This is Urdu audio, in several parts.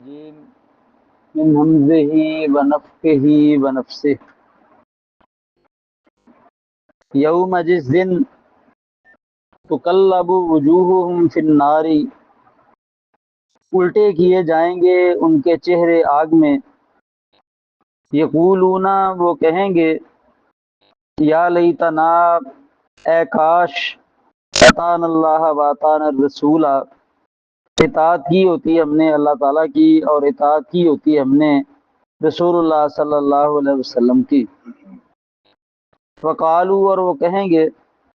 الرجيم من همزه ونفخه ونفسه يوم جس دن تقلب وجوہہم فی النار الٹے کیے جائیں گے ان کے چہرے آگ میں، یقولون وہ کہیں گے یا لیتنا اے کاش اطعنا اللہ و اطعنا الرسول، اطاعت کی ہوتی ہم نے اللہ تعالیٰ کی اور اطاعت کی ہوتی ہم نے رسول اللہ صلی اللہ علیہ وسلم کی۔ وقالو اور وہ کہیں گے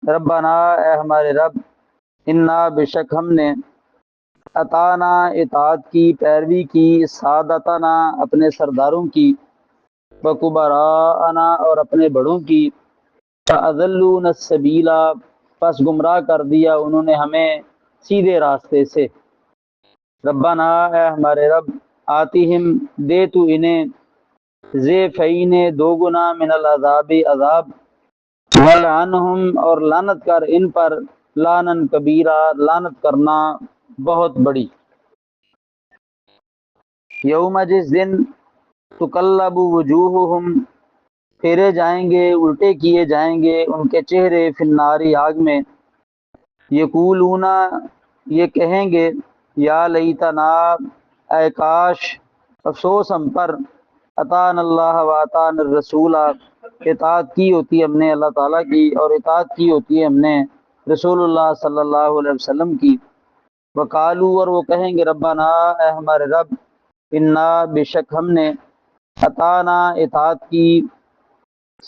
ربنا اے ہمارے رب، انا بے شک ہم نے اطعنا اطاعت کی پیروی کی سادتنا اپنے سرداروں کی وکبراءنا اور اپنے بڑوں کی فاضلونا السبیلا پس گمراہ کر دیا انہوں نے ہمیں سیدھے راستے سے۔ ربنا اے ہمارے رب آتیہم دے تو انہیں ضعفین دو گنا من العذاب عذاب ولعنہم اور لعنت کر ان پر لعنن کبیرہ لعنت کرنا بہت بڑی۔ یوم جس دن تقلب وجوہہم پھیرے جائیں گے الٹے کیے جائیں گے ان کے چہرے فی النار آگ میں، یقولون یہ کہیں گے یا لیتنا اے کاش افسوس ہم پر اطعنا اللہ و اطعنا الرسول اطاعت کی ہوتی ہم نے اللہ تعالیٰ کی اور اطاعت کی ہوتی ہم نے رسول اللہ صلی اللہ علیہ وسلم کی۔ وقالو اور وہ کہیں گے ربنا اے ہمارے رب انا بے شک ہم نے اطعنا اطاعت کی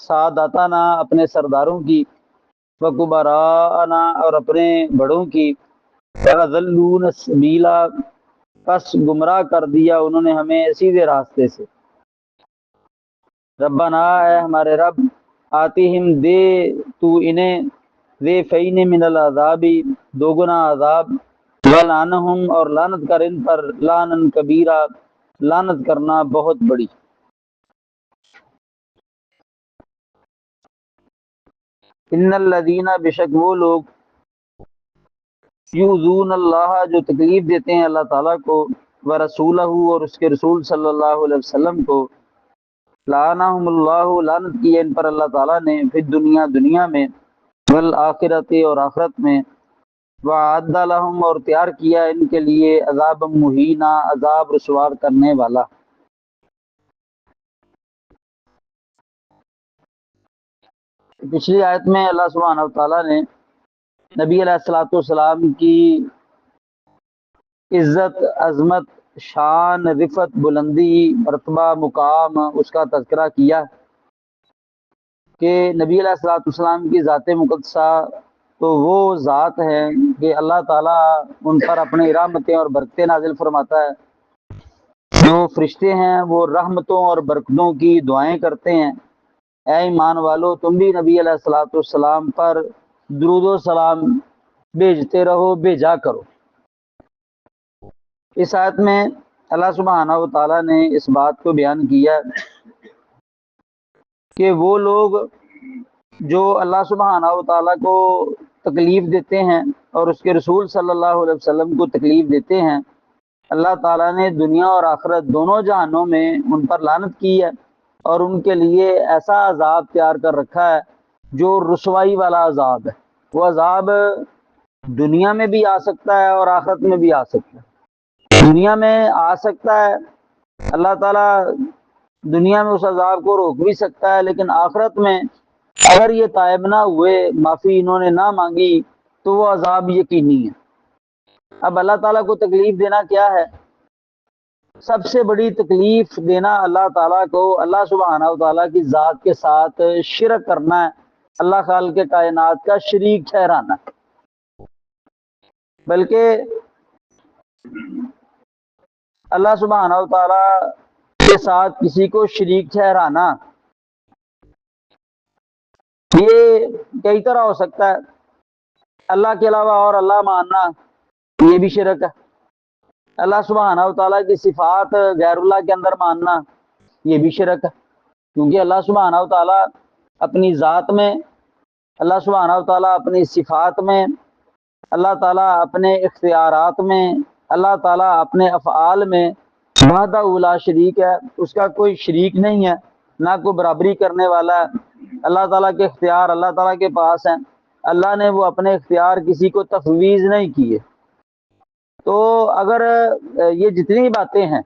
سادتنا اپنے سرداروں کی وکبراءنا اور اپنے بڑوں کی فاضلونا السبیلا پس گمراہ کر دیا انہوں نے ہمیں سیدھے راستے سے۔ ربنا اے ہمارے رب آتیہم دے تو انہیں ضعفین من العذاب دو گنا عذاب ولعنہم اور لعنت کر ان پر لعنن کبیرہ لعنت کرنا بہت بڑی۔ ان الذین بے شک وہ لوگ یؤذون اللہ جو تکلیف دیتے ہیں اللہ تعالیٰ کو ورسولہ اور اس کے رسول صلی اللہ علیہ وسلم کو، لعنہم اللہ لعنت کی ان پر اللہ تعالیٰ نے فی الدنیا دنیا میں والآخرت اور آخرت میں، وعد لہم اور تیار کیا ان کے لیے عذاب مہینہ عذاب رسوا کرنے والا۔ پچھلی آیت میں اللہ سبحانہ وتعالیٰ نے نبی علیہ الصلوۃ والسلام کی عزت عظمت شان رفعت بلندی مرتبہ مقام اس کا تذکرہ کیا کہ نبی علیہ الصلوۃ والسلام کی ذات مقدسہ تو وہ ذات ہے کہ اللہ تعالیٰ ان پر اپنی رحمتیں اور برکتیں نازل فرماتا ہے۔ جو فرشتے ہیں وہ رحمتوں اور برکتوں کی دعائیں کرتے ہیں، اے ایمان والو تم بھی نبی علیہ الصلوۃ والسلام پر درود و سلام بھیجتے رہو بھیجا کرو۔ اس آیت میں اللہ سبحانہ و تعالیٰ نے اس بات کو بیان کیا کہ وہ لوگ جو اللہ سبحانہ و تعالیٰ کو تکلیف دیتے ہیں اور اس کے رسول صلی اللہ علیہ وسلم کو تکلیف دیتے ہیں، اللہ تعالیٰ نے دنیا اور آخرت دونوں جہانوں میں ان پر لعنت کی ہے اور ان کے لیے ایسا عذاب تیار کر رکھا ہے جو رسوائی والا عذاب ہے۔ وہ عذاب دنیا میں بھی آ سکتا ہے اور آخرت میں بھی آ سکتا ہے۔ دنیا میں آ سکتا ہے، اللہ تعالیٰ دنیا میں اس عذاب کو روک بھی سکتا ہے، لیکن آخرت میں اگر یہ تائب نہ ہوئے معافی انہوں نے نہ مانگی تو وہ عذاب یقینی ہے۔ اب اللہ تعالیٰ کو تکلیف دینا کیا ہے؟ سب سے بڑی تکلیف دینا اللہ تعالیٰ کو اللہ سبحانہ و تعالیٰ کی ذات کے ساتھ شرک کرنا ہے، اللہ خالق کے کائنات کا شریک ٹھہرانا ہے۔ بلکہ اللہ سبحانہ و تعالیٰ کے ساتھ کسی کو شریک ٹھہرانا یہ کئی طرح ہو سکتا ہے۔ اللہ کے علاوہ اور اللہ ماننا یہ بھی شرک ہے۔ اللہ سبحانہ و تعالیٰ کی صفات غیر اللہ کے اندر ماننا یہ بھی شرک ہے، کیونکہ اللہ سبحانہ و تعالیٰ اپنی ذات میں، اللہ سبحانہ و تعالیٰ اپنی صفات میں، اللہ تعالیٰ اپنے اختیارات میں، اللہ تعالیٰ اپنے افعال میں وحدہ لا شریک ہے، اس کا کوئی شریک نہیں ہے، نہ کوئی برابری کرنے والا ہے۔ اللہ تعالیٰ کے اختیار اللہ تعالیٰ کے پاس ہیں، اللہ نے وہ اپنے اختیار کسی کو تفویض نہیں کیے۔ تو اگر یہ جتنی باتیں ہیں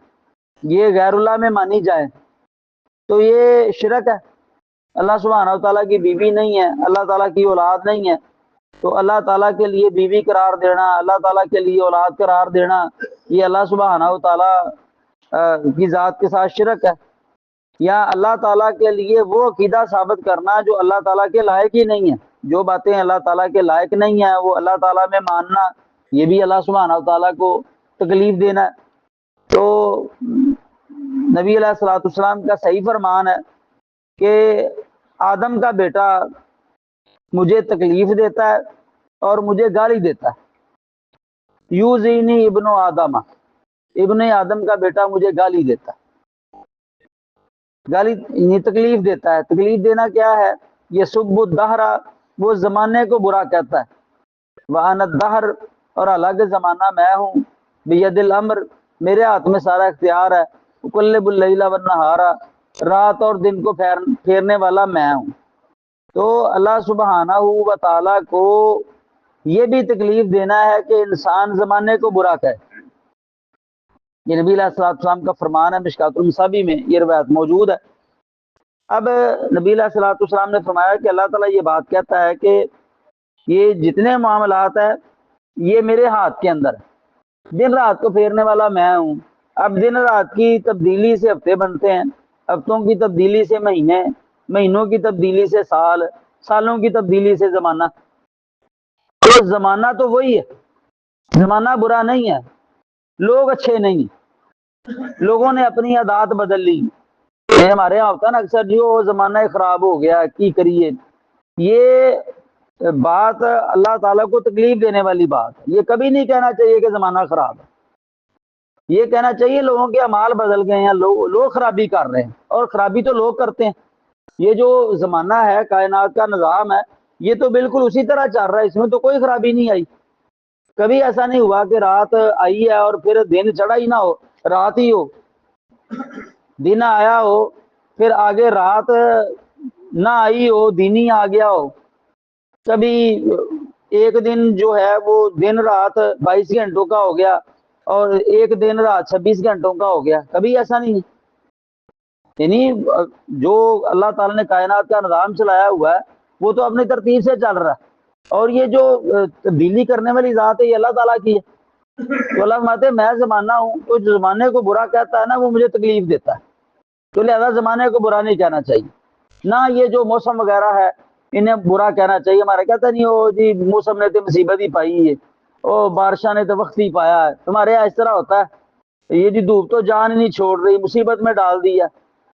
یہ غیر اللہ میں مانی جائیں تو یہ شرک ہے۔ اللہ سبحانہ تعالیٰ کی بیوی نہیں ہے، اللہ تعالیٰ کی اولاد نہیں ہے، تو اللہ تعالیٰ کے لیے بیوی قرار دینا، اللہ تعالیٰ کے لیے اولاد قرار دینا، یہ اللہ سبحانہ تعالیٰ کی ذات کے ساتھ شرک ہے۔ یا اللہ تعالیٰ کے لیے وہ عقیدہ ثابت کرنا جو اللہ تعالیٰ کے لائق ہی نہیں ہے، جو باتیں اللہ تعالیٰ کے لائق نہیں ہیں وہ اللہ تعالیٰ میں ماننا، یہ بھی اللہ سبحانہ تعالیٰ کو تکلیف دینا ہے۔ تو نبی علیہ الصلوۃ والسلام کا صحیح فرمان ہے کہ آدم کا بیٹا مجھے تکلیف دیتا ہے اور مجھے گالی دیتا ہے۔ یوزینی ابن آدم، ابن آدم کا بیٹا مجھے گالی دیتا ہے، گالی یعنی تکلیف دیتا ہے۔ تکلیف دینا کیا ہے؟ یہ سب الدہر، وہ زمانے کو برا کہتا ہے۔ وَأَنَا الدَّهْرُ، اور الگ زمانہ میں ہوں۔ بِيَدِ الْأَمْرُ، میرے ہاتھ میں سارا اختیار ہے۔ اُقَلِّبُ اللَّيْلَ وَالنَّهَارَ، رات اور دن کو پھیرنے والا میں ہوں۔ تو اللہ سبحانہ و تعالیٰ کو یہ بھی تکلیف دینا ہے کہ انسان زمانے کو برا کہے۔ یہ نبی علیہ السلام کا فرمان ہے، مشکات المصابیح میں یہ روایت موجود ہے۔ اب نبی علیہ السلام نے فرمایا کہ اللہ تعالیٰ یہ بات کہتا ہے کہ یہ جتنے معاملات ہیں یہ میرے ہاتھ کے اندر ہے، دن رات کو پھیرنے والا میں ہوں۔ اب دن رات کی تبدیلی سے ہفتے بنتے ہیں، ہفتوں کی تبدیلی سے مہینے، مہینوں کی تبدیلی سے سال، سالوں کی تبدیلی سے زمانہ۔ تو زمانہ تو وہی ہے، زمانہ برا نہیں ہے، لوگ اچھے نہیں، لوگوں نے اپنی عادات بدل لی۔ ہمارے یہاں ہوتا ہے نا اکثر جو زمانہ خراب ہو گیا کی کریے، یہ بات اللہ تعالیٰ کو تکلیف دینے والی بات ہے۔ یہ کبھی نہیں کہنا چاہیے کہ زمانہ خراب ہے، یہ کہنا چاہیے لوگوں کے اعمال بدل گئے ہیں، لوگ خرابی کر رہے ہیں، اور خرابی تو لوگ کرتے ہیں۔ یہ جو زمانہ ہے، کائنات کا نظام ہے، یہ تو بالکل اسی طرح چل رہا ہے، اس میں تو کوئی خرابی نہیں آئی۔ کبھی ایسا نہیں ہوا کہ رات آئی ہے اور پھر دن چڑھا ہی نہ ہو، رات ہی ہو، دن آیا ہو پھر آگے رات نہ آئی ہو، دن ہی آ گیا ہو۔ کبھی ایک دن جو ہے وہ دن رات 22 گھنٹوں کا ہو گیا اور ایک دن رات 26 گھنٹوں کا ہو گیا، کبھی ایسا نہیں ہے۔ یعنی جو اللہ تعالیٰ نے کائنات کا نظام چلایا ہوا ہے وہ تو اپنی ترتیب سے چل رہا ہے، اور یہ جو تبدیلی کرنے والی ذات ہے یہ اللہ تعالیٰ کی ہے۔ تو اللہ فرماتے ہیں میں زمانہ ہوں، تو جو زمانے کو برا کہتا ہے نا وہ مجھے تکلیف دیتا ہے، تو لہذا زمانے کو برا نہیں کہنا چاہیے۔ نہ یہ جو موسم وغیرہ ہے انہیں برا کہنا چاہیے۔ ہمارا کہتا نہیں ہو جی موسم نے تو مصیبت ہی پائی ہے، او بارشاں نے تو وقت ہی پایا ہے، تمہارے یہاں اس طرح ہوتا ہے، یہ جی دھوپ تو جان ہی نہیں چھوڑ رہی، مصیبت میں ڈال دی ہے۔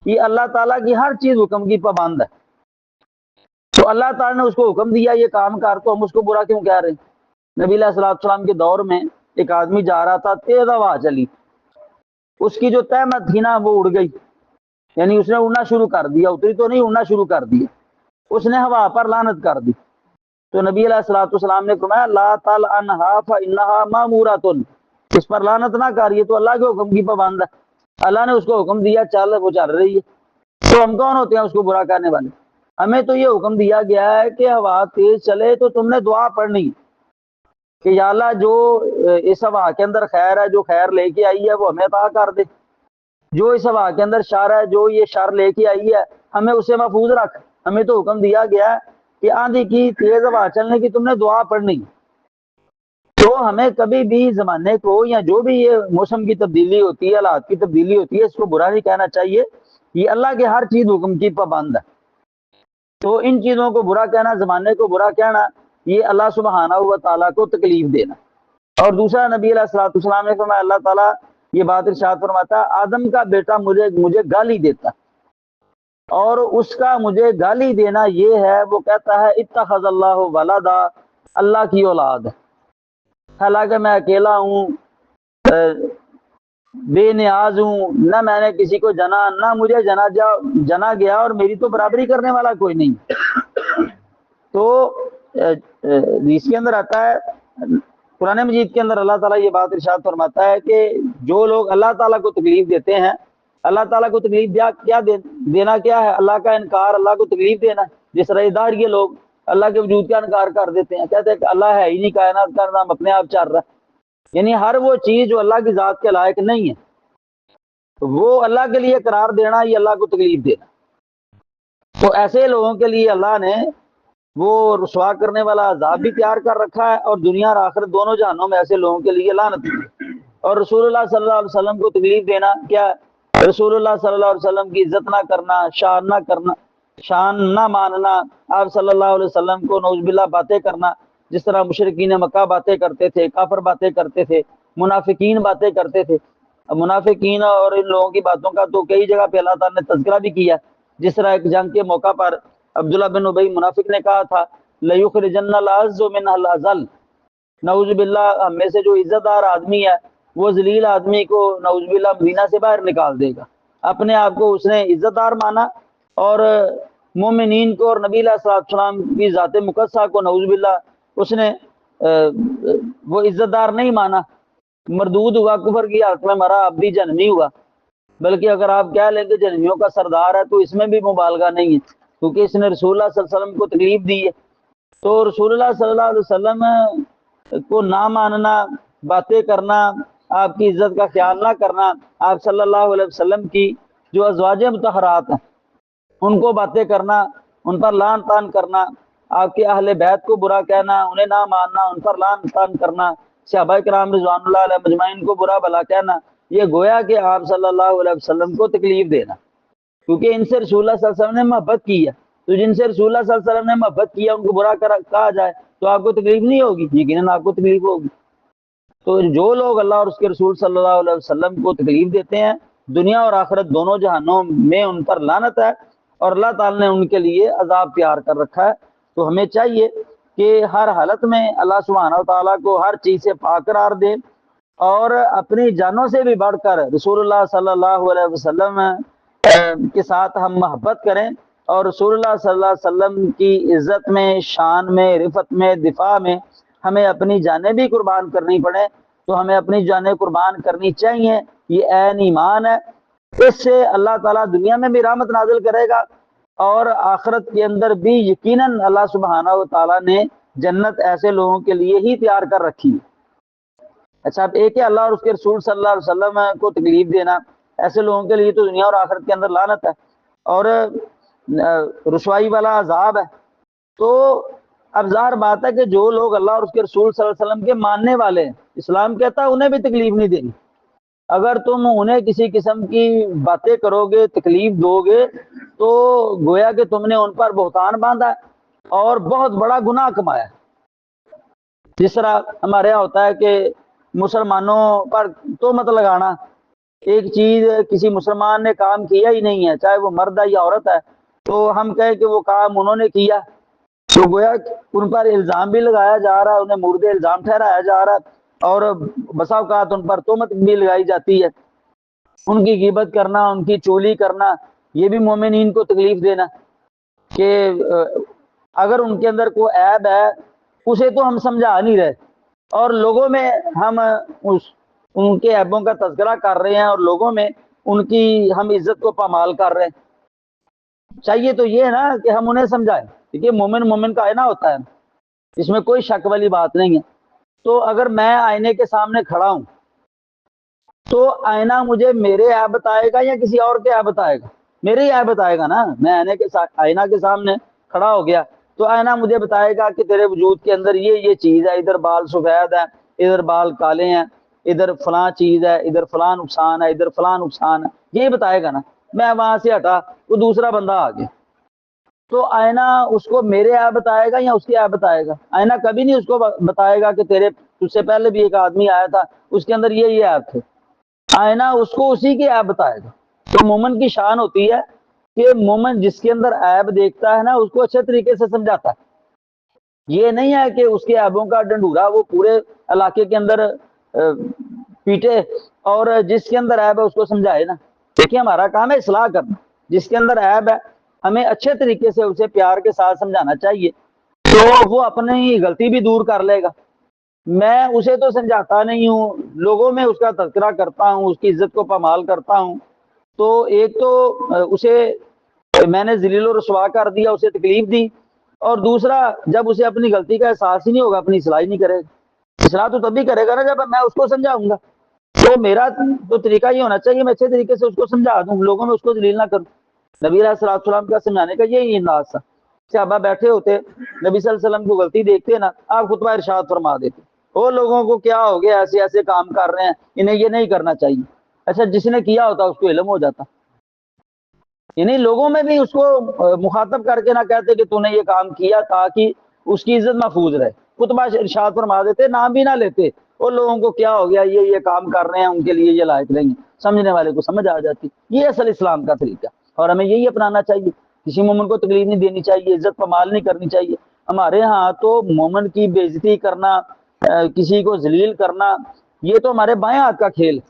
یہ اللہ تعالیٰ کی ہر چیز حکم کی پابند ہے، تو اللہ تعالیٰ نے اس کو حکم دیا یہ کام کر، تو ہم اس کو برا کیوں کہہ رہے ہیں؟ نبی علیہ السلام کے دور میں ایک آدمی جا رہا تھا، تیز ہوا چلی، اس کی جو تہمت تھی نا وہ اڑ گئی، یعنی اس نے اڑنا شروع کر دیا، اتری تو نہیں، اڑنا شروع کر دیا، اس نے ہوا پر لعنت کر دی۔ تو نبی علیہ السلام نے فرمایا لا تلعنھا فانھا مامورۃ، اس پر لعنت نہ کر، یہ تو اللہ کے حکم کی پابند ہے، اللہ نے اس کو حکم دیا چل، وہ چل رہی ہے۔ تو ہم کون ہوتے ہیں اس کو برا کرنے والے؟ ہمیں تو یہ حکم دیا گیا ہے کہ ہوا تیز چلے تو تم نے دعا پڑھنی کہ یا اللہ جو اس ہوا کے اندر خیر ہے، جو خیر لے کے آئی ہے وہ ہمیں عطا کر دے، جو اس ہوا کے اندر شر ہے، جو یہ شر لے کے آئی ہے ہمیں اسے محفوظ رکھ۔ ہمیں تو حکم دیا گیا ہے کہ آندھی کی تیز ہوا چلنے کی تم نے دعا پڑھنی۔ تو ہمیں کبھی بھی زمانے کو یا جو بھی یہ موسم کی تبدیلی ہوتی ہے، حالات کی تبدیلی ہوتی ہے، اس کو برا نہیں کہنا چاہیے، یہ اللہ کے ہر چیز حکم کی پابند ہے۔ تو ان چیزوں کو برا کہنا، زمانے کو برا کہنا، یہ اللہ سبحانہ و تعالیٰ کو تکلیف دینا۔ اور دوسرا نبی علیہ السلام نے فرمایا، اللہ تعالیٰ یہ بات ارشاد فرماتا ہے آدم کا بیٹا مجھے گالی دیتا، اور اس کا مجھے گالی دینا یہ ہے، وہ کہتا ہے اتخذ اللہ ولدا، اللہ کی اولاد ہے، حالانکہ میں اکیلا ہوں، بے نیاز ہوں، نہ میں نے کسی کو جنا، نہ مجھے جنا گیا، اور میری تو برابری کرنے والا کوئی نہیں۔ تو اس کے اندر آتا ہے قرآن مجید کے اندر اللہ تعالیٰ یہ بات ارشاد فرماتا ہے کہ جو لوگ اللہ تعالیٰ کو تکلیف دیتے ہیں، اللہ تعالیٰ کو تکلیف دینا کیا ہے؟ اللہ کا انکار، اللہ کو تکلیف دینا۔ جس طرح ادھر یہ لوگ اللہ کے وجود کا انکار کر دیتے ہیں، کہتے ہیں کہ اللہ ہے ہی نہیں، کائنات کا نظام اپنے آپ چل رہا ہے، یعنی ہر وہ چیز جو اللہ کی ذات کے لائق نہیں ہے وہ اللہ کے لیے قرار دینا، یہ اللہ کو تکلیف دینا۔ تو ایسے لوگوں کے لیے اللہ نے وہ رسوا کرنے والا عذاب بھی تیار کر رکھا ہے، اور دنیا اور آخرت دونوں جہانوں میں ایسے لوگوں کے لیے لعنت ہے۔ اور رسول اللہ صلی اللہ علیہ وسلم کو تکلیف دینا کیا ہے؟ رسول اللہ صلی اللہ علیہ وسلم کی عزت نہ کرنا، شان نہ ماننا، آپ صلی اللہ علیہ وسلم کو نعوذ باللہ باتیں کرنا، جس طرح مشرکین مکہ باتیں کرتے تھے، کافر باتیں کرتے تھے، منافقین باتیں کرتے تھے۔ منافقین اور ان لوگوں کی باتوں کا تو کئی جگہ پہ اللہ تعالیٰ نے تذکرہ بھی کیا، جس طرح ایک جنگ کے موقع پر عبداللہ بن ابی منافق نے کہا تھا لَيُخْرِجَنَّ الْأَعَزُّ مِنْهَا الْأَذَلَّ، نعوذ باللہ ہم میں سے جو عزت دار آدمی ہے وہ ذلیل آدمی کو نعوذ باللہ مدینہ سے باہر نکال دے گا۔ اپنے آپ کو اس نے عزت دار مانا، اور مومنین کو اور نبی علیہ السلام کی ذات مقدسہ کو نعوذ باللہ اس نے وہ عزت دار نہیں مانا، مردود ہوا، کفر کی حالت میں مرا، اب بھی جنمی ہوا۔ بلکہ اگر آپ کہہ لیں کہ جنمیوں کا سردار ہے تو اس میں بھی مبالغہ نہیں ہے، کیونکہ اس نے رسول اللہ صلی اللہ علیہ وسلم کو تکلیف دی ہے۔ تو رسول اللہ صلی اللہ علیہ وسلم کو نہ ماننا، باتیں کرنا، آپ کی عزت کا خیال نہ کرنا، آپ صلی اللہ علیہ وسلم کی جو ازواج مطہرات ہیں ان کو باتیں کرنا، ان پر لعن طعن کرنا، آپ کے اہل بیت کو برا کہنا، انہیں نہ ماننا، ان پر لعن طعن کرنا، صحابہ کرام رضوان اللہ علیہ مجمعین کو برا بھلا کہنا، یہ گویا کہ آپ صلی اللہ علیہ وسلم کو تکلیف دینا، کیونکہ ان سے رسول اللہ صلی اللہ علیہ وسلم نے محبت کی ہے۔ تو جن سے رسول اللہ صلی اللہ علیہ وسلم نے محبت کیا ان کو برا کہا جائے تو آپ کو تکلیف نہیں ہوگی؟ یقیناً آپ کو تکلیف ہوگی۔ تو جو لوگ اللہ اور اس کے رسول صلی اللہ علیہ وسلم کو تکلیف دیتے ہیں، دنیا اور آخرت دونوں جہانوں میں ان پر لعنت ہے، اور اللہ تعالیٰ نے ان کے لیے عذاب تیار کر رکھا ہے۔ تو ہمیں چاہیے کہ ہر حالت میں اللہ سبحانہ و تعالیٰ کو ہر چیز سے پاک قرار دیں، اور اپنی جانوں سے بھی بڑھ کر رسول اللہ صلی اللہ علیہ وسلم کے ساتھ ہم محبت کریں، اور رسول اللہ صلی اللہ علیہ وسلم کی عزت میں، شان میں، رفعت میں، دفاع میں ہمیں اپنی جانیں بھی قربان کرنی پڑے تو ہمیں اپنی جانیں قربان کرنی چاہیے۔ یہ عین ایمان ہے، اس سے اللہ تعالیٰ دنیا میں بھی رحمت نازل کرے گا، اور آخرت کے اندر بھی یقیناً اللہ سبحانہ و تعالیٰ نے جنت ایسے لوگوں کے لیے ہی تیار کر رکھی ہے۔ اچھا، اب ایک ہے اللہ اور اس کے رسول صلی اللہ علیہ وسلم کو تکلیف دینا، ایسے لوگوں کے لیے تو دنیا اور آخرت کے اندر لعنت ہے اور رسوائی والا عذاب ہے۔ تو اب ظاہر بات ہے کہ جو لوگ اللہ اور اس کے رسول صلی اللہ علیہ وسلم کے ماننے والے ہیں، اسلام کہتا ہے انہیں بھی تکلیف نہیں دینی۔ اگر تم انہیں کسی قسم کی باتیں کرو گے، تکلیف دو گے، تو گویا کہ تم نے ان پر بہتان باندھا اور بہت بڑا گناہ کمایا۔ جس طرح ہمارے یہاں ہوتا ہے کہ مسلمانوں پر تہمت لگانا، ایک چیز کسی مسلمان نے کام کیا ہی نہیں ہے، چاہے وہ مرد ہے یا عورت ہے، تو ہم کہیں کہ وہ کام انہوں نے کیا، تو گویا ان پر الزام بھی لگایا جا رہا ہے، انہیں مورد الزام ٹھہرایا جا رہا ہے، اور بسا اوقات ان پر تہمت بھی لگائی جاتی ہے۔ ان کی غیبت کرنا، ان کی چولی کرنا، یہ بھی مومنین کو تکلیف دینا کہ اگر ان کے اندر کوئی عیب ہے اسے تو ہم سمجھا نہیں رہے، اور لوگوں میں ہم ان کے عیبوں کا تذکرہ کر رہے ہیں، اور لوگوں میں ان کی ہم عزت کو پامال کر رہے ہیں۔ چاہیے تو یہ ہے نا کہ ہم انہیں سمجھائیں، کیونکہ مومن کا آئینہ ہوتا ہے، اس میں کوئی شک والی بات نہیں ہے۔ تو اگر میں آئینے کے سامنے کھڑا ہوں تو آئینہ مجھے میرے عیب بتائے گا یا کسی اور کے عیب بتائے گا؟ میرے ہی عیب بتائے گا نا۔ میں آئینہ کے سامنے کھڑا ہو گیا تو آئینہ مجھے بتائے گا کہ تیرے وجود کے اندر یہ چیز ہے، ادھر بال سفید ہے، ادھر بال کالے ہیں، ادھر فلاں چیز ہے، ادھر فلاں نقصان ہے، ادھر فلاں نقصان ہے، یہی بتائے گا نا۔ میں وہاں سے ہٹا، وہ دوسرا بندہ آ گیا، تو آئینہ اس کو میرے عیب بتائے گا یا اس کے عیب بتائے گا؟ آئینہ کبھی نہیں اس کو بتائے گا کہ تجھ سے پہلے بھی ایک آدمی آیا تھا، اس کے اندر یہ عیب تھے۔ آئینہ اس کو اسی کے عیب بتائے گا۔ تو مومن کی شان ہوتی ہے کہ مومن جس کے اندر عیب دیکھتا ہے نا اس کو اچھے طریقے سے سمجھاتا ہے۔ یہ نہیں ہے کہ اس کے عیبوں کا ڈنڈورا وہ پورے علاقے کے اندر پیٹے اور جس کے اندر عیب ہے اس کو سمجھائے نا۔ دیکھیے ہمارا کام ہے اصلاح کرنا، جس کے اندر عیب ہے ہمیں اچھے طریقے سے اسے پیار کے ساتھ سمجھانا چاہیے، تو وہ اپنی غلطی بھی دور کر لے گا۔ میں اسے تو سمجھاتا نہیں ہوں، لوگوں میں اس کا تذکرہ کرتا ہوں، اس کی عزت کو پامال کرتا ہوں، تو ایک تو اسے میں نے ذلیل و رسوا کر دیا، اسے تکلیف دی، اور دوسرا جب اسے اپنی غلطی کا احساس ہی نہیں ہوگا اپنی اصلاح ہی نہیں کرے گا۔ اصلاح تو تبھی کرے گا نا جب میں اس کو سمجھاؤں گا۔ تو میرا تو طریقہ یہ ہونا چاہیے میں اچھے طریقے سے اس کو سمجھا دوں، لوگوں میں اس کو ذلیل نہ کروں۔ نبی علیہ الصلوۃ والسلام کا سمجھانے کا یہی انداز تھا۔ صحابہ بیٹھے ہوتے، نبی صلی اللہ علیہ وسلم کو غلطی دیکھتے نا، آپ خطبہ ارشاد فرما دیتے، وہ لوگوں کو کیا ہو گیا، ایسے ایسے کام کر رہے ہیں، انہیں یہ نہیں کرنا چاہیے۔ اچھا جس نے کیا ہوتا اس کو علم ہو جاتا، یعنی لوگوں میں بھی اس کو مخاطب کر کے نہ کہتے کہ تو نے یہ کام کیا، تاکہ اس کی عزت محفوظ رہے، خطبہ ارشاد فرما دیتے، نام بھی نہ لیتے، اور لوگوں کو کیا ہو گیا، یہ کام کر رہے ہیں، ان کے لیے یہ لائق نہیں ہے، سمجھنے والے کو سمجھ آ جاتی۔ یہ اصل اسلام کا طریقہ، اور ہمیں یہی اپنانا چاہیے۔ کسی مومن کو تکلیف نہیں دینی چاہیے، عزت پامال نہیں کرنی چاہیے۔ ہمارے ہاں تو مومن کی بے عزتی کرنا، کسی کو ذلیل کرنا، یہ تو ہمارے بائیں ہاتھ کا کھیل ہے،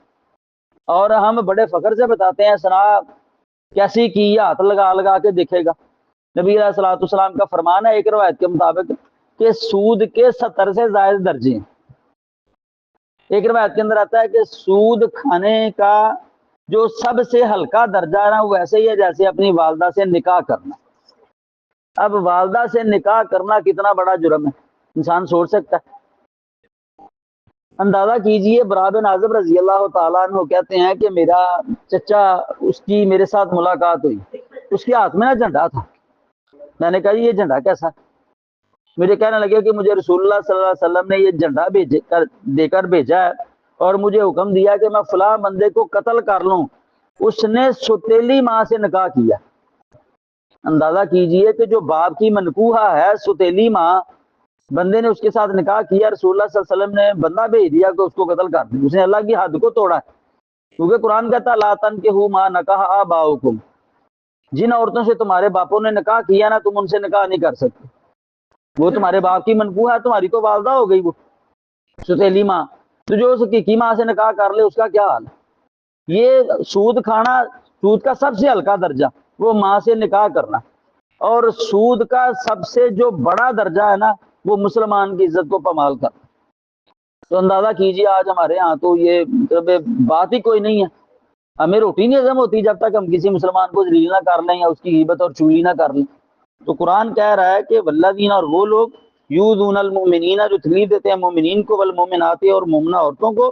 اور ہم بڑے فخر سے بتاتے ہیں سنا کیسی کی، یہ ہاتھ لگا لگا کے دیکھے گا۔ نبی علیہ الصلوۃ والسلام کا فرمان ہے ایک روایت کے مطابق کہ سود کے 70 سے زائد درجے ہیں۔ ایک روایت کے اندر آتا ہے کہ سود کھانے کا جو سب سے ہلکا درجہ ہے نا، وہ ایسے ہی ہے جیسے اپنی والدہ سے نکاح کرنا۔ اب والدہ سے نکاح کرنا کتنا بڑا جرم ہے، انسان سوچ سکتا ہے؟ اندازہ کیجئے، برا بن عازب رضی اللہ تعالیٰ عنہ کہتے ہیں کہ میرا چچا، اس کی میرے ساتھ ملاقات ہوئی، اس کے ہاتھ میں نا جھنڈا تھا۔ میں نے کہا یہ جھنڈا کیسا؟ مجھے کہنے لگے کہ مجھے رسول اللہ صلی اللہ علیہ وسلم نے یہ جھنڈا دے کر بھیجا ہے، اور مجھے حکم دیا کہ میں فلاں بندے کو قتل کر لوں، اس نے ستیلی ماں سے نکاح کیا۔ اندازہ کیجئے کہ جو باپ کی منکوحہ ہے، ستیلی ماں، بندے نے اس کے ساتھ نکاح کیا، رسول اللہ صلی اللہ علیہ وسلم نے بندہ بھیج دیا کہ اس کو قتل کر دیں۔ اس نے اللہ کی حد کو توڑا ہے، کیونکہ قرآن کہتا ہے لا تنکحوا ما نکح آباؤکم، جن عورتوں سے تمہارے باپوں نے نکاح کیا نا، تم ان سے نکاح نہیں کر سکتے، وہ تمہارے باپ کی منکوحہ ہے، تمہاری تو والدہ ہو گئی وہ ستیلی ماں۔ تو جو اس حقیقی ماں سے نکاح کر لے اس کا کیا حال ہے؟ یہ سود کھانا، سود کا سب سے ہلکا درجہ وہ ماں سے نکاح کرنا، اور سود کا سب سے جو بڑا درجہ ہے نا، وہ مسلمان کی عزت کو پامال کرنا۔ تو اندازہ کیجیے آج ہمارے ہاں تو یہ بات ہی کوئی نہیں ہے، ہمیں روٹی نہیں ہضم ہوتی جب تک ہم کسی مسلمان کو ذلیل نہ کر لیں یا اس کی غیبت اور چغلی نہ کر لیں۔ تو قرآن کہہ رہا ہے کہ والذین، اور وہ لوگ، یؤذون المؤمنین، جو تکلیف دیتے ہیں مومنین کو، والمؤمنات، اور مومنہ عورتوں کو،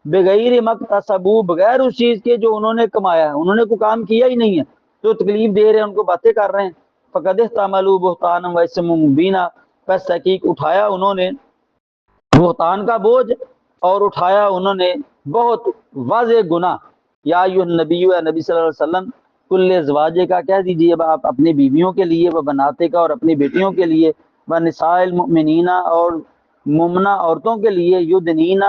بغیر مکتسبوا، بغیر اس چیز کے جو انہوں نے کمایا ہے، انہوں نے کوئی کام کیا ہی نہیں ہے تو تکلیف دے رہے ہیں، ان کو باتیں کر رہے ہیں۔ فقد احتملوا بہتانا واثما مبینا، پس تحقیق اٹھایا انہوں نے بہتان کا بوجھ، اور اٹھایا انہوں نے بہت واضح گناہ۔ یا ایھا النبی، اے نبی صلی اللہ علیہ وسلم، کل ازواجے کا کہہ دیجئے آپ اپنی بیویوں کے لیے، و بناتے کا، اور اپنی بیٹیوں کے لیے، و نساء المؤمنین، اور مومنہ عورتوں کے لیے، یدنین،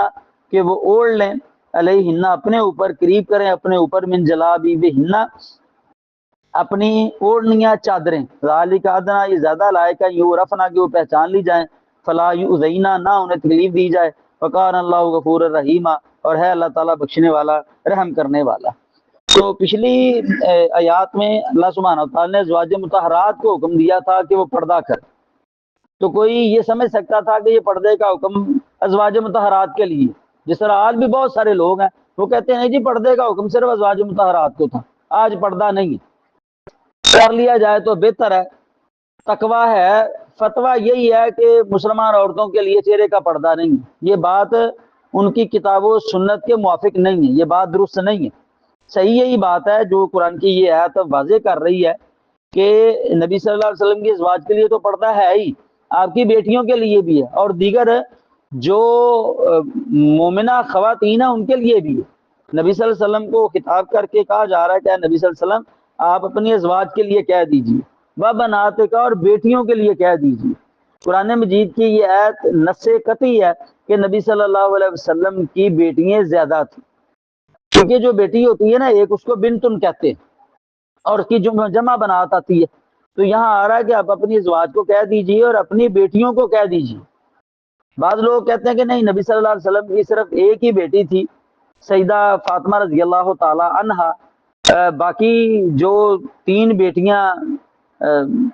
کہ وہ اوڑھ لیں، علیہن، اپنے اوپر، قریب کریں اپنے اوپر، من جلابیبہن، اپنی اوڑھنیاں چادریں، ذالک ادنیٰ، یہ زیادہ لائق ہے، یعرفن، کہ وہ پہچان لی جائیں، فلا یؤذین، نہ انہیں تکلیف دی جائے، وکان اللہ غفور الرحیم، اور ہے اللہ تعالیٰ بخشنے والا، رحم کرنے والا۔ تو پچھلی آیات میں اللہ سبحانہ وتعالیٰ نے ازواج مطہرات کو حکم دیا تھا کہ وہ پردہ کر، تو کوئی یہ سمجھ سکتا تھا کہ یہ پردے کا حکم ازواج مطہرات کے لیے، جس طرح آج بھی بہت سارے لوگ ہیں وہ کہتے ہیں جی پردے کا حکم صرف ازواج مطہرات کو تھا، آج پردہ نہیں ہے، کر لیا جائے تو بہتر ہے، تقویٰ ہے۔ فتویٰ یہی ہے کہ مسلمان عورتوں کے لیے چہرے کا پردہ نہیں ہے، یہ بات ان کی کتاب و سنت کے موافق نہیں ہے، یہ بات درست نہیں ہے۔ صحیح یہی بات ہے جو قرآن کی یہ آیت واضح کر رہی ہے کہ نبی صلی اللہ علیہ وسلم کی ازواج کے لیے تو پردہ ہے ہی، آپ کی بیٹیوں کے لیے بھی ہے، اور دیگر جو مومنہ خواتین ہیں ان کے لیے بھی ہے۔ نبی صلی اللہ علیہ وسلم کو خطاب کر کے کہا جا رہا ہے کہ نبی صلی اللہ علیہ وسلم آپ اپنی ازواج کے لیے کہہ دیجیے، وبناتک، اور بیٹیوں کے لیے کہہ دیجیے۔ قرآن مجید کی یہ آیت نص قطعی ہے کہ نبی صلی اللہ علیہ وسلم کی بیٹیاں زیادہ تھیں، کیونکہ جو بیٹی ہوتی ہے نا ایک، اس کو بنتن کہتے ہیں، اور اس کی جمع بنات آتی ہے، تو یہاں آ رہا ہے کہ آپ اپنی ازواج کو کہہ دیجیے اور اپنی بیٹیوں کو کہہ دیجیے۔ بعض لوگ کہتے ہیں کہ نہیں، نبی صلی اللہ علیہ وسلم کی صرف ایک ہی بیٹی تھی، سیدہ فاطمہ رضی اللہ تعالی عنہا، باقی جو 3 بیٹیاں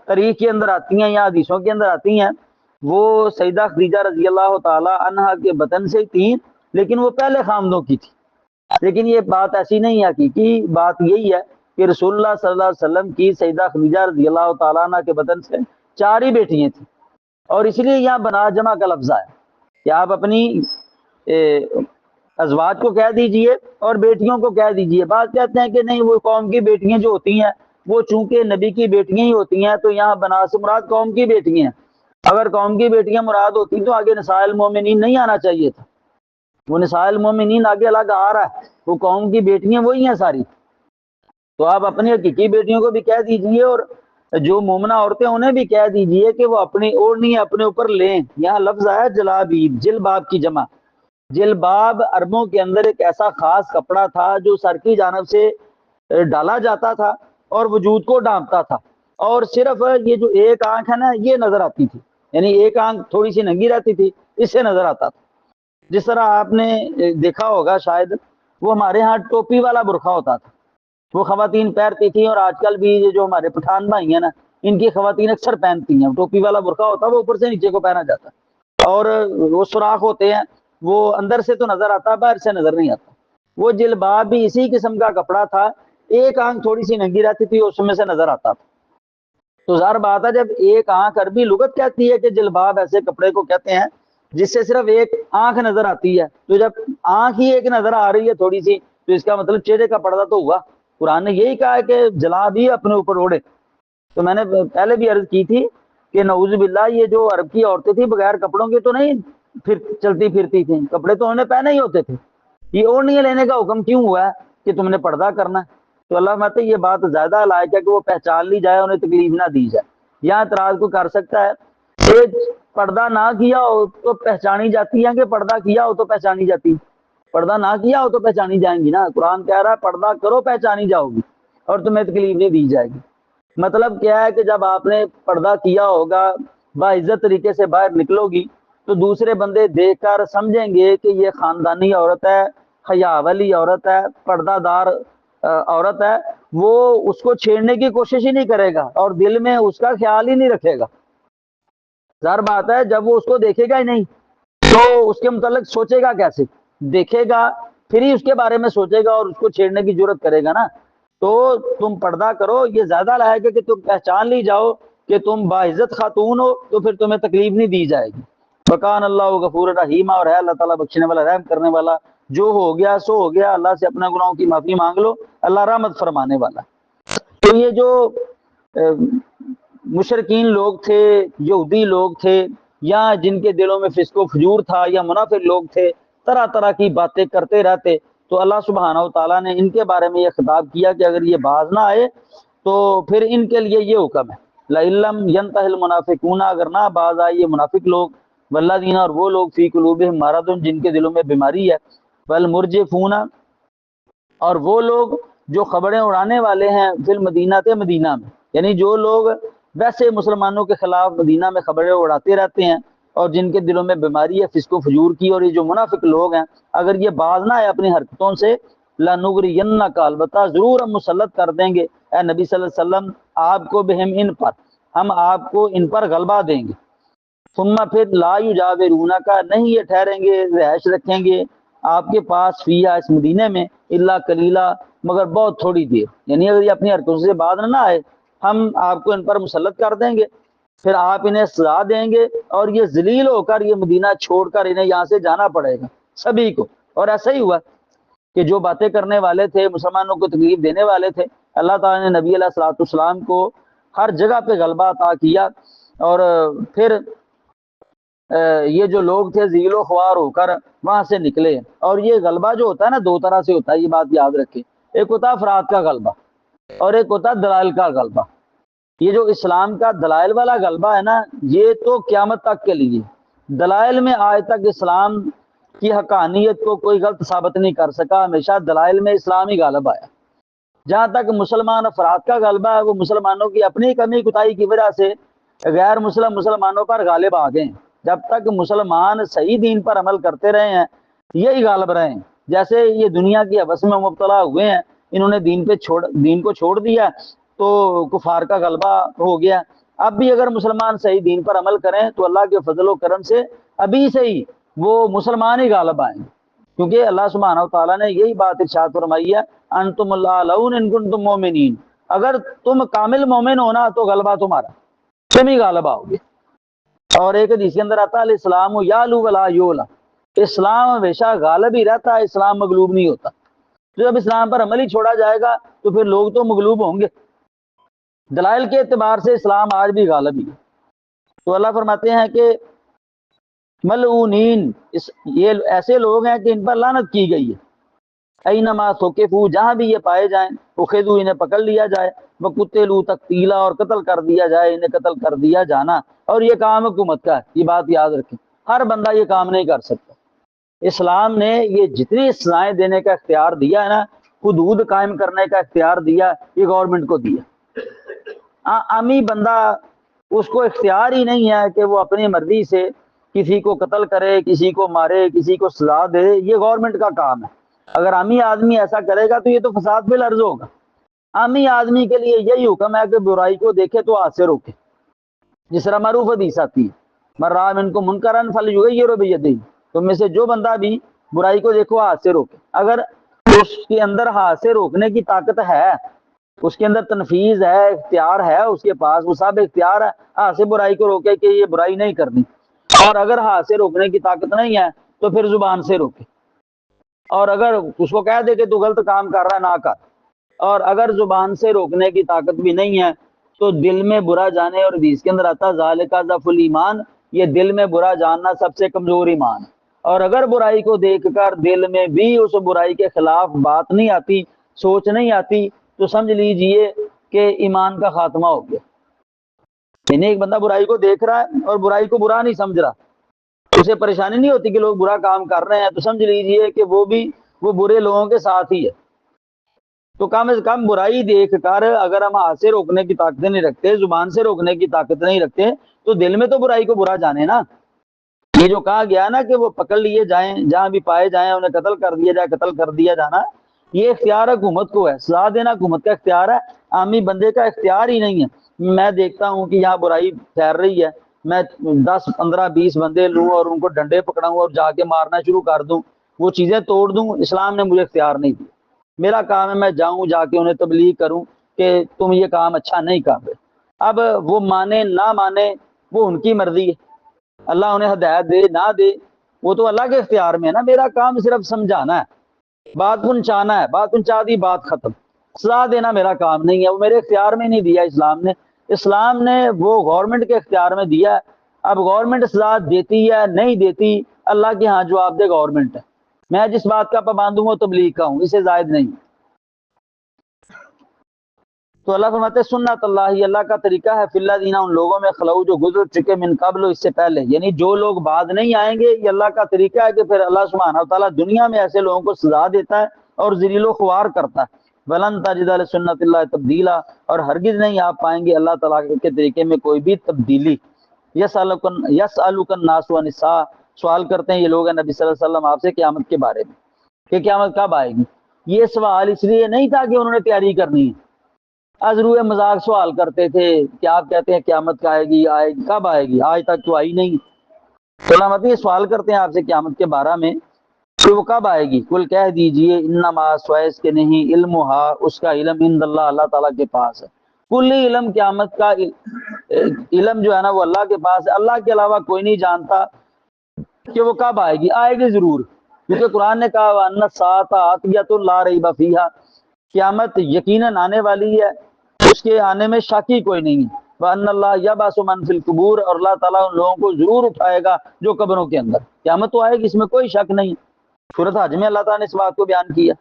تاریخ کے اندر آتی ہیں یا حدیثوں کے اندر آتی ہیں، وہ سیدہ خدیجہ رضی اللہ تعالی عنہا کے بطن سے تھی، لیکن وہ پہلے خامدوں کی تھی۔ لیکن یہ بات ایسی نہیں، حقیقی بات یہی ہے کہ رسول اللہ صلی اللہ علیہ وسلم کی سیدہ خدیجہ رضی اللہ تعالیٰ عنہ کے بطن سے 4 ہی بیٹیاں تھیں، اور اس لیے یہاں بنات جمع کا لفظ آیا کہ آپ اپنی ازواج کو کہہ دیجئے اور بیٹیوں کو کہہ دیجئے۔ بعض کہتے ہیں کہ نہیں، وہ قوم کی بیٹیاں جو ہوتی ہیں وہ چونکہ نبی کی بیٹیاں ہی ہوتی ہیں، تو یہاں بنات سے مراد قوم کی بیٹیاں ہیں۔ اگر قوم کی بیٹیاں مراد ہوتی تو آگے نساء المومنین نہیں آنا چاہیے تھا، وہ نساء المومنین آگے الگ آ رہا ہے، وہ قوم کی بیٹیاں وہی ہیں ساری۔ تو آپ اپنی حقیقی بیٹیوں کو بھی کہہ دیجئے، اور جو مومنہ عورتیں انہیں بھی کہہ دیجئے کہ وہ اپنی اوڑھنی اپنے اوپر لیں۔ یہاں لفظ آیا جلابیب، جلباب کی جمع۔ جلباب عربوں کے اندر ایک ایسا خاص کپڑا تھا جو سر کی جانب سے ڈالا جاتا تھا اور وجود کو ڈھانپتا تھا، اور صرف یہ جو ایک آنکھ ہے نا یہ نظر آتی تھی، یعنی ایک آنکھ تھوڑی سی ننگی رہتی تھی، اس سے نظر آتا تھا۔ جس طرح آپ نے دیکھا ہوگا شاید، وہ ہمارے ہاں ٹوپی والا برقع ہوتا تھا، وہ خواتین پہنتی تھیں، اور آج کل بھی یہ جو ہمارے پٹھان بھائی ہیں نا، ان کی خواتین اکثر پہنتی ہیں۔ ٹوپی والا برقع ہوتا ہے، وہ اوپر سے نیچے کو پہنا جاتا ہے، اور وہ سوراخ ہوتے ہیں، وہ اندر سے تو نظر آتا ہے، باہر سے نظر نہیں آتا۔ وہ جلباب بھی اسی قسم کا کپڑا تھا، ایک آنکھ تھوڑی سی ننگی رہتی تھی، اس میں سے نظر آتا تھا۔ تو ظاہر بات ہے، جب ایک آنکھ، عربی لغت کہتی ہے کہ جلباب ایسے کپڑے کو کہتے ہیں جس سے صرف ایک آنکھ نظر آتی ہے، تو جب آنکھ ہی ایک نظر آ رہی ہے تھوڑی سی، تو اس کا مطلب چہرے کا پردہ تو ہوا۔ قرآن نے یہی کہا ہے کہ جلاب ہی اپنے اوپر اوڑھے۔ تو میں نے پہلے بھی عرض کی تھی کہ نعوذ باللہ یہ جو عرب کی عورتیں تھیں بغیر کپڑوں کے تو نہیں پھر چلتی پھرتی تھیں، کپڑے تو انہوں نے پہنے ہی ہوتے تھے۔ یہ اوڑھنیاں لینے کا حکم کیوں ہوا ہے کہ تم نے پردہ کرنا ہے؟ تو اللہ ماتے یہ بات زیادہ لائق ہے کہ وہ پہچان لی جائے، انہیں تکلیف نہ دی جائے۔ یہاں اعتراض کو کر سکتا ہے کہ پردہ نہ کیا ہو تو پہچانی جاتی ہے، کہ پردہ کیا ہو تو پہچانی جاتی؟ پردہ نہ کیا ہو تو پہچانی جائیں گی نا۔ قرآن کہہ رہا ہے پردہ کرو پہچانی جاؤ گی اور تمہیں تکلیف نہیں دی جائے گی۔ مطلب کیا ہے کہ جب آپ نے پردہ کیا ہوگا، باعزت طریقے سے باہر نکلو گی، تو دوسرے بندے دیکھ کر سمجھیں گے کہ یہ خاندانی عورت ہے، حیا والی عورت ہے، پردہ دار عورت ہے، وہ اس کو چھیڑنے کی کوشش ہی نہیں کرے گا اور دل میں اس کا خیال ہی نہیں رکھے گا۔ ظاہر بات ہے، جب وہ اس کو دیکھے گا ہی نہیں تو اس کے متعلق سوچے گا کیسے؟ دیکھے گا پھر ہی اس کے بارے میں سوچے گا اور اس کو چھیڑنے کی جرت کرے گا نا۔ تو تم پردہ کرو، یہ زیادہ لائق ہے کہ تم پہچان لی جاؤ کہ تم باعزت خاتون ہو، تو پھر تمہیں تکلیف نہیں دی جائے گی۔ وکان اللہ غفور الرحیم، اور ہے اللہ تعالیٰ بخشنے والا، رحم کرنے والا۔ جو ہو گیا سو ہو گیا، اللہ سے اپنا گناہوں کی معافی مانگ لو، اللہ رحمت فرمانے والا۔ تو یہ جو مشرکین لوگ تھے، یہودی لوگ تھے، یا جن کے دلوں میں فسق و فجور تھا، یا منافق لوگ تھے، طرح طرح کی باتیں کرتے رہتے، تو اللہ سبحانہ و تعالیٰ نے ان کے بارے میں یہ خطاب کیا کہ اگر یہ باز نہ آئے تو پھر ان کے لیے یہ حکم ہے، لَإِلَّمْ يَنْتَهِ الْمُنَافِقُونَ، اگر نہ باز آئے یہ منافق لوگ، والذین، اور وہ لوگ، فی قلوبہم مرض، جن کے دلوں میں بیماری ہے، والمرجفون، اور وہ لوگ جو خبریں اڑانے والے ہیں، فی المدینہ، مدینہ میں، یعنی جو لوگ ویسے مسلمانوں کے خلاف مدینہ میں خبریں اڑاتے رہتے ہیں اور جن کے دلوں میں بیماری ہے فسق و فجور کی، اور یہ جو منافق لوگ ہیں اگر یہ باز نہ آئے اپنی حرکتوں سے، لَنُغْرِيَنَّكَ، البتہ ضرور ہم مسلط کر دیں گے اے نبی صلی اللہ علیہ وسلم آپ کو، بہم، ان پر، ہم آپ کو ان پر غلبہ دیں گے۔ ثم، پھر، لا یجاورونک، نہیں یہ ٹھہریں گے، رہائش رکھیں گے آپ کے پاس، فیہا، اس مدینے میں، الا قلیلا، مگر بہت تھوڑی دیر، یعنی اگر یہ اپنی حرکتوں سے بعد نہ آئے ہم آپ کو ان پر مسلط کر دیں گے، پھر آپ انہیں سزا دیں گے اور یہ ذلیل ہو کر یہ مدینہ چھوڑ کر انہیں یہاں سے جانا پڑے گا سبھی کو۔ اور ایسا ہی ہوا کہ جو باتیں کرنے والے تھے، مسلمانوں کو تکلیف دینے والے تھے، اللہ تعالیٰ نے نبی علیہ الصلوۃ والسلام کو ہر جگہ پہ غلبہ عطا کیا، اور پھر یہ جو لوگ تھے ذیل و خوار ہو کر وہاں سے نکلے۔ اور یہ غلبہ جو ہوتا ہے نا، دو طرح سے ہوتا ہے، یہ بات یاد رکھیں۔ ایک ہوتا ہے افراد کا غلبہ اور ایک ہوتا ہے دلائل کا غلبہ۔ یہ جو اسلام کا دلائل والا غلبہ ہے نا، یہ تو قیامت تک کے لیے، دلائل میں آج تک اسلام کی حقانیت کو کوئی غلط ثابت نہیں کر سکا، ہمیشہ دلائل میں اسلام ہی غالب آیا۔ جہاں تک مسلمان افراد کا غلبہ ہے، وہ مسلمانوں کی اپنی کمی کوتاہی کی وجہ سے غیر مسلم مسلمانوں پر غالب آ گئے ہیں۔ جب تک مسلمان صحیح دین پر عمل کرتے رہے ہیں یہی غالب رہے ہیں۔ جیسے یہ دنیا کی ہوس میں مبتلا ہوئے ہیں، انہوں نے دین کو چھوڑ دیا تو کفار کا غلبہ ہو گیا، اب بھی اگر مسلمان صحیح دین پر عمل کریں تو اللہ کے فضل و کرم سے ابھی سے ہی وہ مسلمان ہی غالب آئیں گے، کیونکہ اللہ سبحانہ و تعالیٰ نے یہی بات ارشاد فرمائی ہے، انتم الاعلون ان کنتم مومنین، اگر تم کامل مومن ہونا تو غلبہ تمہارا، تم ہی غالب آؤ گے۔ اور ایک حدیث کے اندر آتا ہے الاسلام یعلو ولا یعلی، اسلام ہمیشہ غالب ہی رہتا ہے، اسلام مغلوب نہیں ہوتا۔ تو جب اسلام پر عمل ہی چھوڑا جائے گا تو پھر لوگ تو مغلوب ہوں گے۔ دلائل کے اعتبار سے اسلام آج بھی غالب ہی ہے۔ تو اللہ فرماتے ہیں کہ ملعونین، یہ ایسے لوگ ہیں کہ ان پر لعنت کی گئی ہے، اینما ثقفوا، جہاں بھی یہ پائے جائیں، اخذوا، انہیں پکڑ لیا جائے، وقتلوا تقتیلا، اور قتل کر دیا جائے، انہیں قتل کر دیا جانا۔ اور یہ کام حکومت کا ہے، یہ بات یاد رکھیں، ہر بندہ یہ کام نہیں کر سکتا۔ اسلام نے یہ جتنی سزائیں دینے کا اختیار دیا ہے نا، حدود قائم کرنے کا اختیار دیا، یہ گورنمنٹ کو دیا۔ عامی بندہ اس کو اختیار ہی نہیں ہے کہ وہ اپنی مرضی سے کسی کو قتل کرے، کسی کو مارے، کسی کو سزا دے، یہ گورنمنٹ کا کام ہے۔ اگر عامی آدمی ایسا کرے گا تو یہ تو فساد فی الارض ہوگا۔ عامی آدمی کے لیے یہی حکم ہے کہ برائی کو دیکھے تو ہاتھ سے روکے، جس طرح معروف حدیث آتی ہے، من رأى منکم منکرا فلیغیرہ بیدہ، تم میں سے جو بندہ بھی برائی کو دیکھو ہاتھ سے روکے۔ اگر اس کے اندر ہاتھ سے روکنے کی طاقت ہے، اس کے اندر تنفیذ ہے، اختیار ہے اس کے پاس، وہ سب اختیار ہے، ہاتھ سے برائی کو روکے کہ یہ برائی نہیں کرنی۔ اور اگر ہاتھ سے روکنے کی طاقت نہیں ہے تو پھر زبان سے روکے، اور اگر اس کو کہہ دے کہ تو غلط کام کر رہا ہے نہ کر۔ اور اگر زبان سے روکنے کی طاقت بھی نہیں ہے تو دل میں برا جانے، اور حدیث کے اندر آتا ذالک ضعف الایمان، یہ دل میں برا جاننا سب سے کمزور ایمان ہے۔ اور اگر برائی کو دیکھ کر دل میں بھی اس برائی کے خلاف بات نہیں آتی، سوچ نہیں آتی، تو سمجھ لیجئے کہ ایمان کا خاتمہ ہو گیا۔ یعنی ایک بندہ برائی کو دیکھ رہا ہے اور برائی کو برا نہیں سمجھ رہا، اسے پریشانی نہیں ہوتی کہ لوگ برا کام کر رہے ہیں، تو سمجھ لیجئے کہ وہ برے لوگوں کے ساتھ ہی ہے۔ تو کم از کم برائی دیکھ کر اگر ہم ہاتھ سے روکنے کی طاقت نہیں رکھتے، زبان سے روکنے کی طاقت نہیں رکھتے، تو دل میں تو برائی کو برا جانے نا۔ یہ جو کہا گیا نا کہ وہ پکڑ لیے جائیں، جہاں بھی پائے جائیں انہیں قتل کر دیا جائے، قتل کر دیا جانا، یہ اختیار حکومت کو ہے، سزا دینا حکومت کا اختیار ہے، عامی بندے کا اختیار ہی نہیں ہے۔ میں دیکھتا ہوں کہ یہاں برائی پھیل رہی ہے، میں 10 15 20 بندے لوں اور ان کو ڈنڈے پکڑاؤں اور جا کے مارنا شروع کر دوں، وہ چیزیں توڑ دوں، اسلام نے مجھے اختیار نہیں دیا۔ میرا کام ہے میں جاؤں، جا کے انہیں تبلیغ کروں کہ تم یہ کام اچھا نہیں کر رہے۔ اب وہ مانے نہ مانے وہ ان کی مرضی ہے، اللہ انہیں ہدایت دے نہ دے وہ تو اللہ کے اختیار میں ہے نا۔ میرا کام صرف سمجھانا ہے، بات پہنچانا ہے، بات پہنچا دی، بات ختم۔ سزا دینا میرا کام نہیں ہے، وہ میرے اختیار میں نہیں دیا اسلام نے وہ گورنمنٹ کے اختیار میں دیا ہے۔ اب گورنمنٹ سزا دیتی ہے نہیں دیتی، اللہ کے ہاں جواب دے گورنمنٹ ہے۔ میں جس بات کا پابند ہوں وہ تبلیغ کا ہوں، اسے زائد نہیں۔ تو اللہ فرماتے سنت اللہ، اللہ کا طریقہ ہے فی الذین، ان لوگوں میں خلو جو گزر چکے من قبل، اس سے پہلے، یعنی جو لوگ بعد نہیں آئیں گے، یہ اللہ کا طریقہ ہے کہ پھر اللہ سبحانہ وتعالیٰ دنیا میں ایسے لوگوں کو سزا دیتا ہے اور ذلیل و خوار کرتا ہے۔ ولن تجد لسنت اللہ تبدیلا، اور ہرگز نہیں آپ پائیں گے اللہ تعالیٰ کے طریقے میں کوئی بھی تبدیلی۔ یسألک الناس عن الساعۃ، سوال کرتے ہیں یہ لوگ نبی صلی اللہ علیہ وسلم آپ سے قیامت کے بارے میں کہ قیامت کب آئے گی۔ یہ سوال اس لیے نہیں تھا کہ انہوں نے تیاری کرنی ہے، از روئے مذاق سوال کرتے تھے کہ آپ کہتے ہیں قیامت کا آئے گی، کب آئے گی، آج تک تو آئی نہیں۔ علماء یہ سوال کرتے ہیں آپ سے قیامت کے بارے میں کہ وہ کب آئے گی، کل کہہ دیجئے انما سوائس کے نہیں، علمہا، اس کا علم عند اللہ، اللہ تعالیٰ کے پاس ہے۔ کلی علم، قیامت کا علم جو ہے نا وہ اللہ کے پاس ہے، اللہ کے علاوہ کوئی نہیں جانتا کہ وہ کب آئے گی۔ آئے گی ضرور، کیونکہ قرآن نے کہا وَأَنَّ السَّاعَةَ آتِيَةٌ لَا رَيْبَ فِيهَا، قیامت یقیناً آنے والی ہے، اس کے آنے میں شک ہی کوئی نہیں ہے۔ وَأَنَّ اللَّهَ يَبْعَثُ مَن فِي الْقُبُورِ، اور اللہ تعالیٰ ان لوگوں کو ضرور اٹھائے گا جو قبروں کے اندر۔ قیامت تو آئے گی، اس میں کوئی شک نہیں۔ سورۃ حج میں اللہ تعالیٰ نے اس بات کو بیان کیا،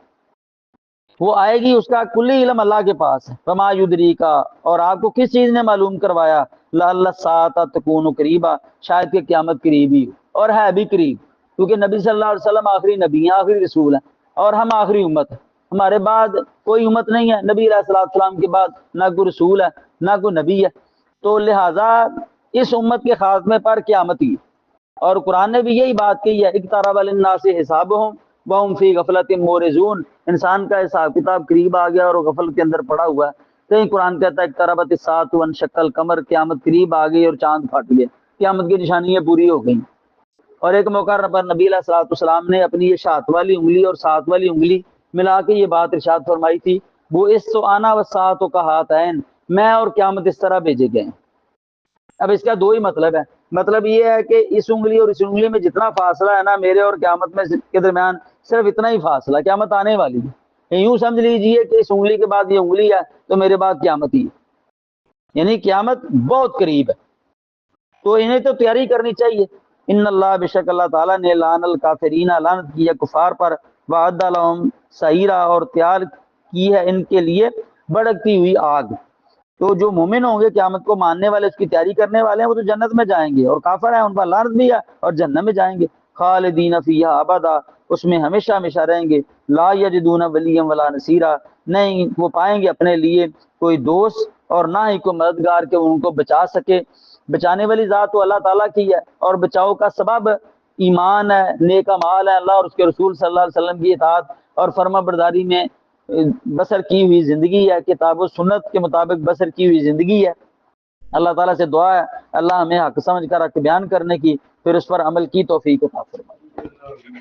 وہ آئے گی، اس کا کلی علم اللہ کے پاس ہے۔ فما یدریکا، اور آپ کو کس چیز نے معلوم کروایا، لعل الساعۃ تکون قریبا، شاید کہ قیامت قریب ہی، اور ہے بھی قریب، کیونکہ نبی صلی اللہ علیہ وسلم آخری نبی ہیں، آخری رسول ہیں، اور ہم آخری امت ہیں۔ ہمارے بعد کوئی امت نہیں ہے، نبی علیہ السلام کے بعد نہ کوئی رسول ہے نہ کوئی نبی ہے، تو لہٰذا اس امت کے خاتمے پر قیامت ہی۔ اور قرآن نے بھی یہی بات کہی ہے، اقترب للناس حسابهم وهم فی غفلۃ معرضون، انسان کا حساب کتاب قریب آ گیا اور وہ غفلت کے اندر پڑا ہوا ہے۔ کہیں قرآن کہتا ہے اقتربت الساعۃ وانشق القمر، قیامت قریب آ گئی اور چاند پھٹ گیا، قیامت کی نشانیاں پوری ہو گئیں۔ اور ایک موقع پر نبی علیہ الصلوۃ والسلام نے اپنی یہ شہادت والی انگلی اور ساتھ والی انگلی ملا کے یہ بات ارشاد فرمائی تھی، وہ اس تو آنا والساعۃ کہاتین، میں اور قیامت اس طرح بھیجے گئے ہیں۔ اب اس کا دو ہی مطلب ہے، مطلب یہ ہے کہ اس انگلی اور اس انگلی میں جتنا فاصلہ ہے نا میرے اور قیامت میں کے درمیان، صرف اتنا ہی فاصلہ، قیامت آنے والی ہے۔ یوں سمجھ لیجئے کہ اس انگلی کے بعد یہ انگلی ہے تو میرے بعد قیامت ہی ہے، یعنی قیامت بہت قریب ہے، تو انہیں تو تیاری کرنی چاہیے۔ ان اللہ، بے شک اللہ تعالیٰ نے لعن الکافرین، لعنت کی ہے کفار پر، وعد لہم سعیرا، اور تیار کی ہے ان کے لیے بھڑکتی ہوئی آگ۔ تو جو مومن ہوں گے قیامت کو ماننے والے، اس کی تیاری کرنے والے ہیں، وہ تو جنت میں جائیں گے، اور کافر ہیں ان پر لعنت بھی ہے اور جہنم میں جائیں گے، خالدین فیہا ابدا، اس میں ہمیشہ ہمیشہ رہیں گے، لا یجدون ولیا ولا نصیرا، نہیں وہ پائیں گے اپنے لیے کوئی دوست اور نہ ہی کوئی مددگار کہ ان کو بچا سکے۔ بچانے والی ذات تو اللہ تعالیٰ کی ہے، اور بچاؤ کا سبب ایمان ہے، نیک اعمال ہے، اللہ اور اس کے رسول صلی اللہ علیہ وسلم کی اطاعت اور فرما برداری میں بسر کی ہوئی زندگی ہے، کتاب و سنت کے مطابق بسر کی ہوئی زندگی ہے۔ اللہ تعالیٰ سے دعا ہے اللہ ہمیں حق سمجھ کر حق بیان کرنے کی، پھر اس پر عمل کی توفیق عطا فرمائے۔